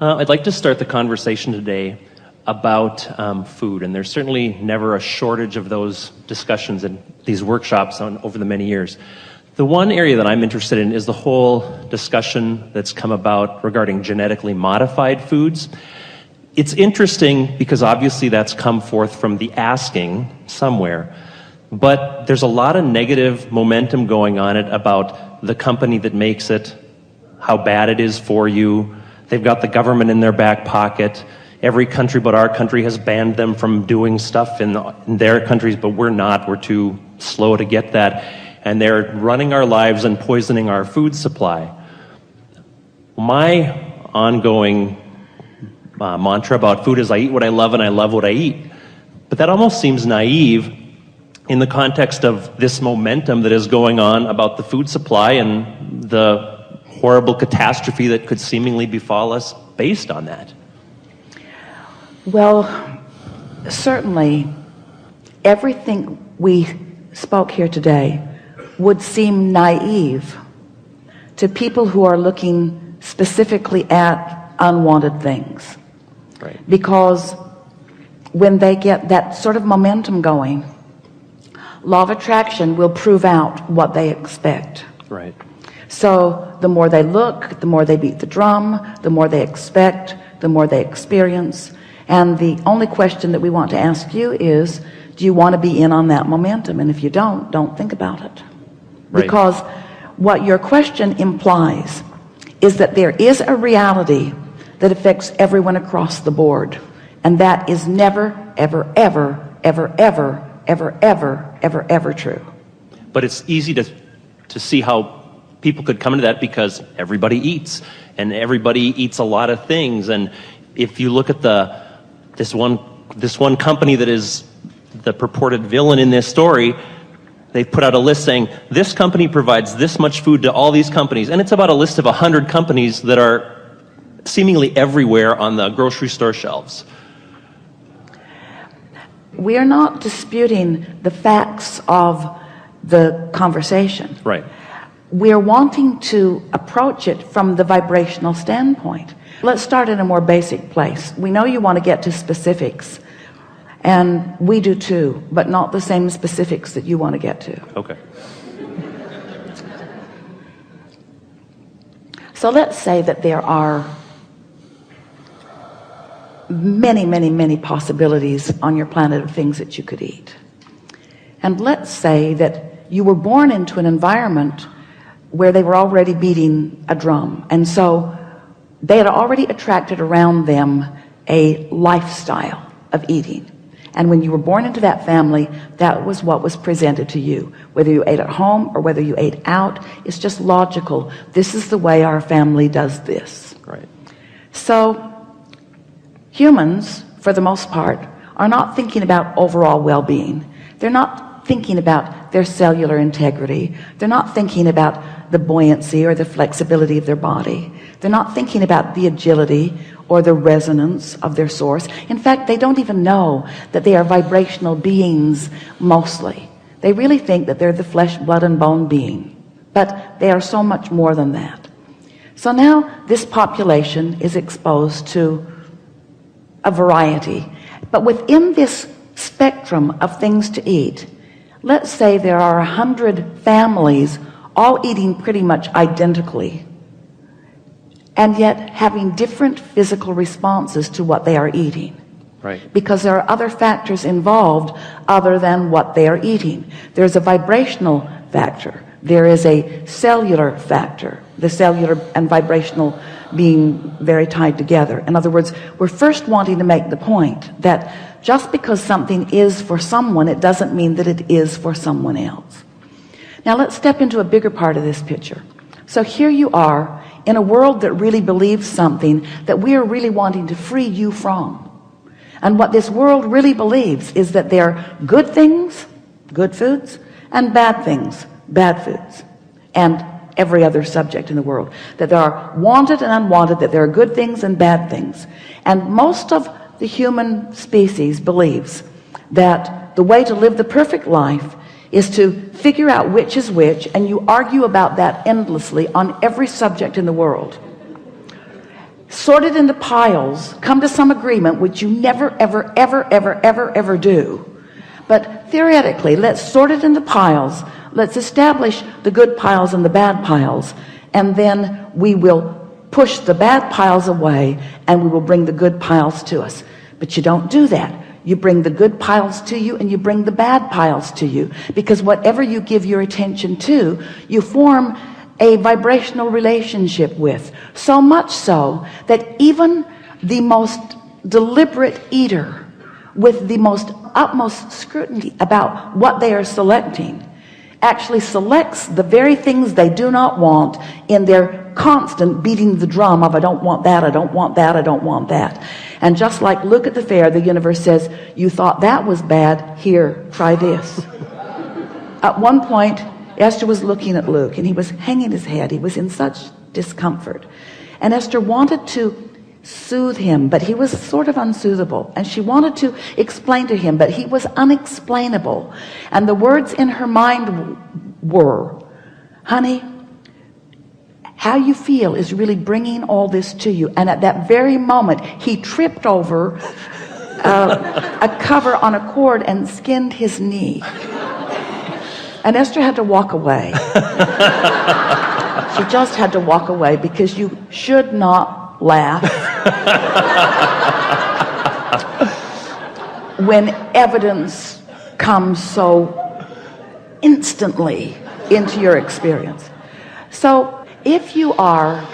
I'd like to start the conversation today about food, and there's certainly never a shortage of those discussions and these workshops over the many years. The one area that I'm interested in is the whole discussion that's come about regarding genetically modified foods. It's interesting because obviously that's come forth from the asking somewhere, but there's a lot of negative momentum going on it about the company that makes it, how bad it is for you. They've got the government in their back pocket. Every country but our country has banned them from doing stuff in their countries, but we're not. We're too slow to get that. And they're running our lives and poisoning our food supply. My ongoing mantra about food is I eat what I love and I love what I eat. But that almost seems naive in the context of this momentum that is going on about the food supply and the horrible catastrophe that could seemingly befall us based on that. Well, certainly everything we spoke here today would seem naive to people who are looking specifically at unwanted things. Right. Because when they get that sort of momentum going, law of attraction will prove out what they expect. Right. So the more they look, the more they beat the drum, the more they expect, the more they experience. And the only question that we want to ask you is, do you want to be in on that momentum? And if you don't think about it. Right. Because what your question implies is that there is a reality that affects everyone across the board. And that is never, ever, ever, ever, ever, ever, ever, ever, ever true. But it's easy to see how people could come into that because everybody eats, and everybody eats a lot of things. And if you look at this one company that is the purported villain in this story, they put out a list saying this company provides this much food to all these companies, and it's about a list of 100 companies that are seemingly everywhere on the grocery store shelves. We are not disputing the facts of the conversation. Right. We're wanting to approach it from the vibrational standpoint. Let's start in a more basic place. We know you want to get to specifics, and we do too, but not the same specifics that you want to get to. Okay. So let's say that there are many, many, many possibilities on your planet of things that you could eat. And let's say that you were born into an environment where they were already beating a drum, and so they had already attracted around them a lifestyle of eating. And when you were born into that family, that was what was presented to you. Whether you ate at home or whether you ate out, it's just logical. This is the way our family does this. Right. So humans, for the most part, are not thinking about overall well-being. They're not thinking about their cellular integrity. They're not thinking about the buoyancy or the flexibility of their body. They're not thinking about the agility or the resonance of their source. In fact, they don't even know that they are vibrational beings mostly. They really think that they're the flesh, blood, and bone being. But they are so much more than that. So now this population is exposed to a variety. But within this spectrum of things to eat, let's say there are 100 families all eating pretty much identically, and yet having different physical responses to what they are eating. Right. Because there are other factors involved other than what they are eating. There's a vibrational factor. There is a cellular factor. The cellular and vibrational being very tied together. In other words, we're first wanting to make the point that just because something is for someone, it doesn't mean that it is for someone else. Now let's step into a bigger part of this picture. So here you are in a world that really believes something that we are really wanting to free you from. And what this world really believes is that there are good things, good foods, and bad things, bad foods, and every other subject in the world. That there are wanted and unwanted, that there are good things and bad things. And most of the human species believes that the way to live the perfect life is to figure out which is which, and you argue about that endlessly on every subject in the world. sort it into piles, come to some agreement, which you never, ever, ever, ever, ever, ever do. But theoretically, let's sort it into piles. Let's establish the good piles and the bad piles. And then we will push the bad piles away and we will bring the good piles to us. But you don't do that. You bring the good piles to you and you bring the bad piles to you, because whatever you give your attention to, you form a vibrational relationship with, so much so that even the most deliberate eater, with the most utmost scrutiny about what they are selecting, actually selects the very things they do not want in their constant beating the drum of, I don't want that, I don't want that, I don't want that. And just like look at the fair, the universe says, you thought that was bad, here, try this. At one point, Esther was looking at Luke and he was hanging his head. He was in such discomfort. And Esther wanted to soothe him, but he was sort of unsoothable. And she wanted to explain to him, but he was unexplainable. And the words in her mind were, honey, how you feel is really bringing all this to you. And at that very moment, he tripped over a cover on a cord and skinned his knee. And Esther had to walk away. She just had to walk away, because you should not laugh when evidence comes so instantly into your experience. So if you are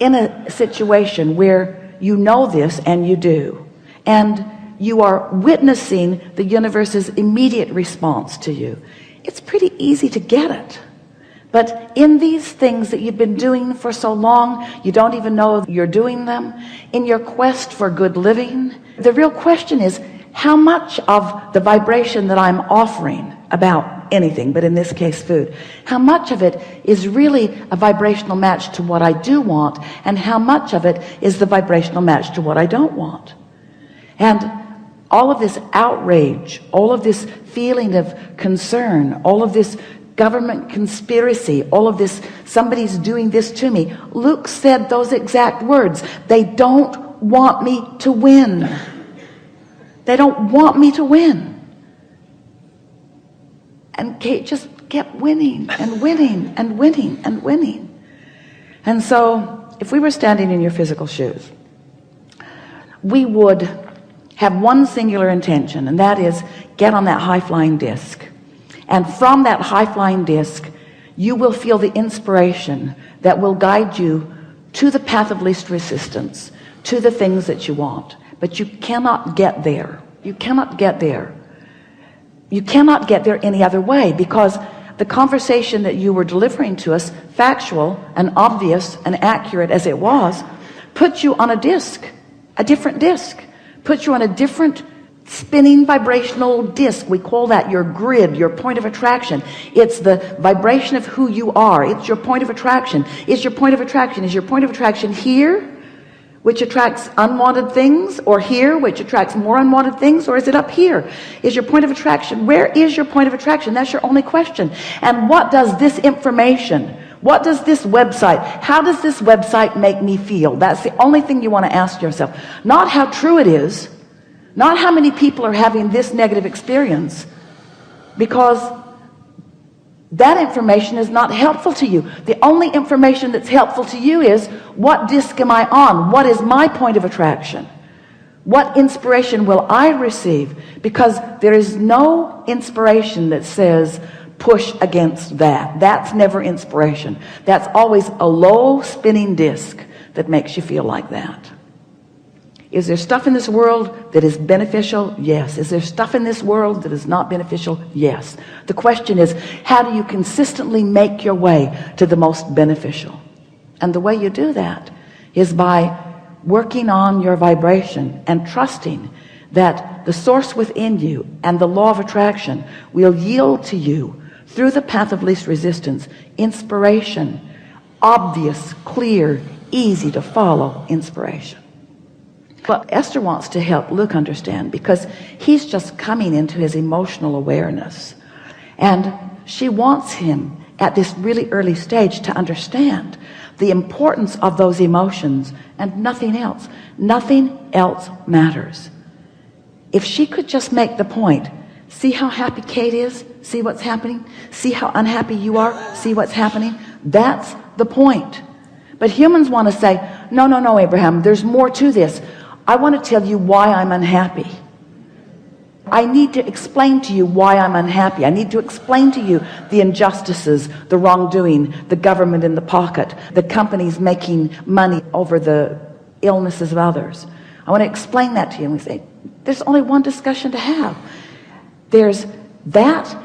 in a situation where you know this, and you do, and you are witnessing the universe's immediate response to you, it's pretty easy to get it. But in these things that you've been doing for so long, you don't even know you're doing them, in your quest for good living, the real question is, how much of the vibration that I'm offering about anything, but in this case food, how much of it is really a vibrational match to what I do want, and how much of it is the vibrational match to what I don't want? And all of this outrage, all of this feeling of concern, all of this government conspiracy, all of this, somebody's doing this to me. Luke said those exact words. They don't want me to win. They don't want me to win. And Kate just kept winning and winning and winning and winning. And so if we were standing in your physical shoes, we would have one singular intention, and that is get on that high-flying disc. And from that high-flying disc, you will feel the inspiration that will guide you to the path of least resistance, to the things that you want. But you cannot get there. You cannot get there. You cannot get there any other way, because the conversation that you were delivering to us, factual and obvious and accurate as it was, put you on a disc, a different disc, put you on a different spinning vibrational disc. We call that your grid, your point of attraction. It's the vibration of who you are. It's your point of attraction. Is your point of attraction here, which attracts unwanted things, or here, which attracts more unwanted things, or is it up here? Is your point of attraction, where is your point of attraction? That's your only question. And what does this information, what does this website, how does this website make me feel? That's the only thing you want to ask yourself. Not how true it is, not how many people are having this negative experience, because that information is not helpful to you. The only information that's helpful to you is, what disc am I on? What is my point of attraction? What inspiration will I receive? Because there is no inspiration that says push against that. That's never inspiration. That's always a low spinning disc that makes you feel like that. Is there stuff in this world that is beneficial? Yes. Is there stuff in this world that is not beneficial? Yes. The question is, how do you consistently make your way to the most beneficial? And the way you do that is by working on your vibration and trusting that the source within you and the law of attraction will yield to you, through the path of least resistance, inspiration, obvious, clear, easy to follow inspiration. But Esther wants to help Luke understand, because he's just coming into his emotional awareness, and she wants him at this really early stage to understand the importance of those emotions and nothing else. Nothing else matters. If she could just make the point, see how happy Kate is, see what's happening, see how unhappy you are, see what's happening, that's the point. But humans want to say, no, no, no, Abraham, there's more to this. I want to tell you why I'm unhappy. I need to explain to you why I'm unhappy. I need to explain to you the injustices, the wrongdoing, the government in the pocket, the companies making money over the illnesses of others. I want to explain that to you. And we say, there's only one discussion to have. There's that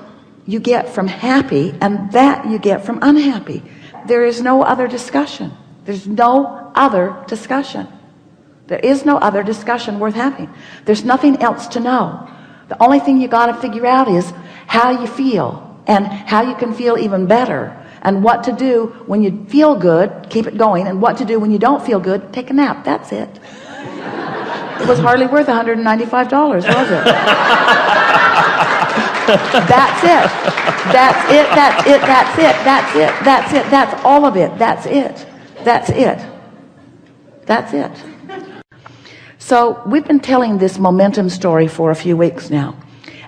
you get from happy and that you get from unhappy. There is no other discussion. There's no other discussion. There is no other discussion worth having. There's nothing else to know. The only thing you got to figure out is how you feel and how you can feel even better, and what to do when you feel good, keep it going, and what to do when you don't feel good, take a nap. That's it. It was hardly worth $195, was it? That's it. That's it. That's it. That's it. That's it. That's it. That's all of it. That's it. That's it. That's it. So we've been telling this momentum story for a few weeks now,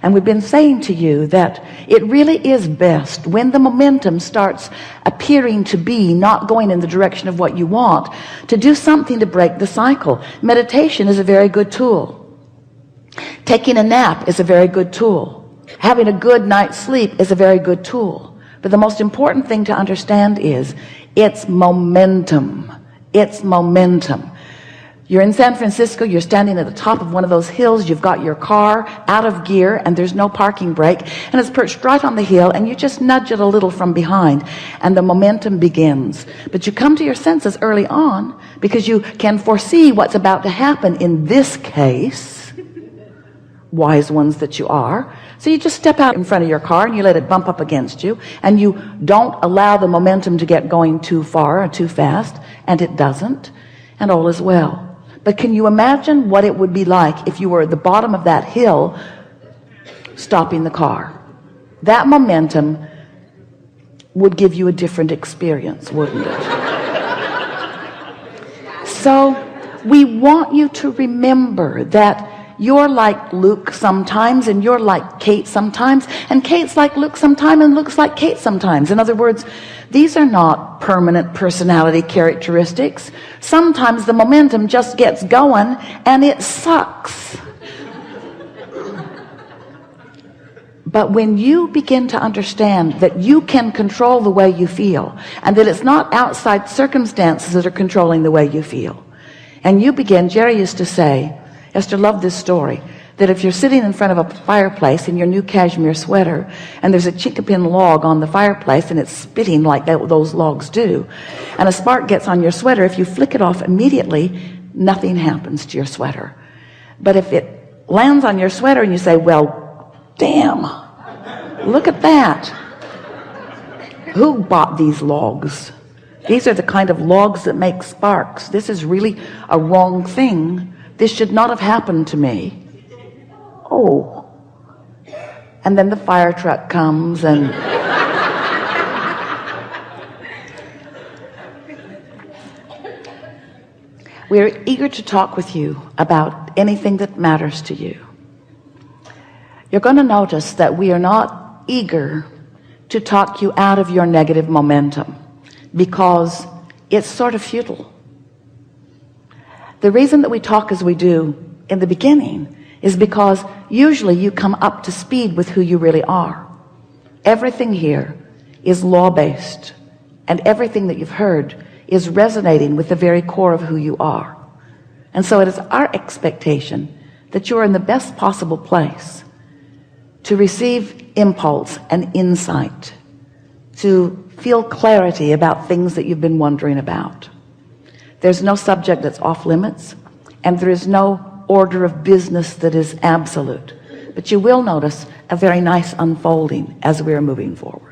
and we've been saying to you that it really is best when the momentum starts appearing to be not going in the direction of what you want, to do something to break the cycle. Meditation is a very good tool. Taking a nap is a very good tool. Having a good night's sleep is a very good tool. But the most important thing to understand is it's momentum. It's momentum. You're in San Francisco, you're standing at the top of one of those hills, you've got your car out of gear and there's no parking brake, and it's perched right on the hill, and you just nudge it a little from behind and the momentum begins. But you come to your senses early on because you can foresee what's about to happen in this case, wise ones that you are. So you just step out in front of your car and you let it bump up against you, and you don't allow the momentum to get going too far or too fast, and it doesn't, and all is well. But can you imagine what it would be like if you were at the bottom of that hill stopping the car? That momentum would give you a different experience, wouldn't it? So we want you to remember that you're like Luke sometimes, and you're like Kate sometimes, and Kate's like Luke sometimes, and Luke's like Kate sometimes. In other words, these are not permanent personality characteristics. Sometimes the momentum just gets going and it sucks. But when you begin to understand that you can control the way you feel, and that it's not outside circumstances that are controlling the way you feel, and you begin, Jerry used to say, Esther loved this story, that if you're sitting in front of a fireplace in your new cashmere sweater, and there's a chickapin log on the fireplace and it's spitting like those logs do, and a spark gets on your sweater, if you flick it off immediately, nothing happens to your sweater. But if it lands on your sweater and you say, well, damn, look at that. Who bought these logs? These are the kind of logs that make sparks. This is really a wrong thing. This should not have happened to me. Oh. And then the fire truck comes and we're eager to talk with you about anything that matters to you. You're going to notice that we are not eager to talk you out of your negative momentum, because it's sort of futile. The reason that we talk as we do in the beginning is because usually you come up to speed with who you really are. Everything here is law-based, and everything that you've heard is resonating with the very core of who you are. And so it is our expectation that you're in the best possible place to receive impulse and insight, to feel clarity about things that you've been wondering about. There's no subject that's off limits, and there is no order of business that is absolute. But you will notice a very nice unfolding as we are moving forward.